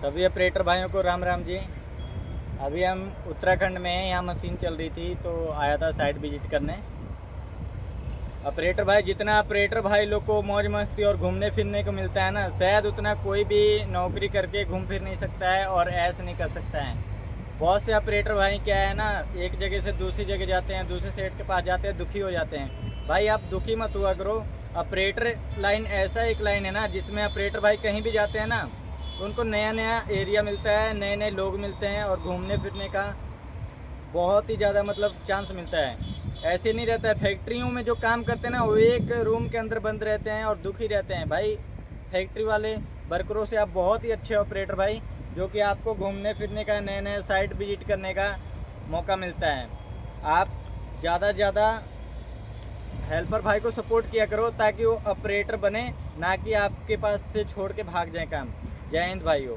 सभी ऑपरेटर भाइयों को राम राम जी। अभी हम उत्तराखंड में हैं, यहाँ मशीन चल रही थी तो आया था साइट विजिट करने। ऑपरेटर भाई, जितना ऑपरेटर भाई लोग को मौज मस्ती और घूमने फिरने को मिलता है ना, शायद उतना कोई भी नौकरी करके घूम फिर नहीं सकता है और ऐश नहीं कर सकता है। बहुत से ऑपरेटर भाई क्या है ना, एक जगह से दूसरी जगह जाते हैं, दूसरे सेट के पास जाते हैं, दुखी हो जाते हैं। भाई आप दुखी मत हुआ करो। ऑपरेटर लाइन ऐसा एक लाइन है ना जिसमें ऑपरेटर भाई कहीं भी जाते हैं ना तो उनको नया नया एरिया मिलता है, नए नए लोग मिलते हैं और घूमने फिरने का बहुत ही ज़्यादा मतलब चांस मिलता है। ऐसे नहीं रहता है। फैक्ट्रियों में जो काम करते हैं ना वो एक रूम के अंदर बंद रहते हैं और दुखी रहते हैं। भाई फैक्ट्री वाले वर्करों से आप बहुत ही अच्छे ऑपरेटर भाई, जो कि आपको घूमने फिरने का, नए नए साइट विजिट करने का मौका मिलता है। आप ज़्यादा से ज़्यादा हेल्पर भाई को सपोर्ट किया करो ताकि वो ऑपरेटर बने, ना कि आपके पास से छोड़ के भाग जाए काम। जय हिंद भाइयों।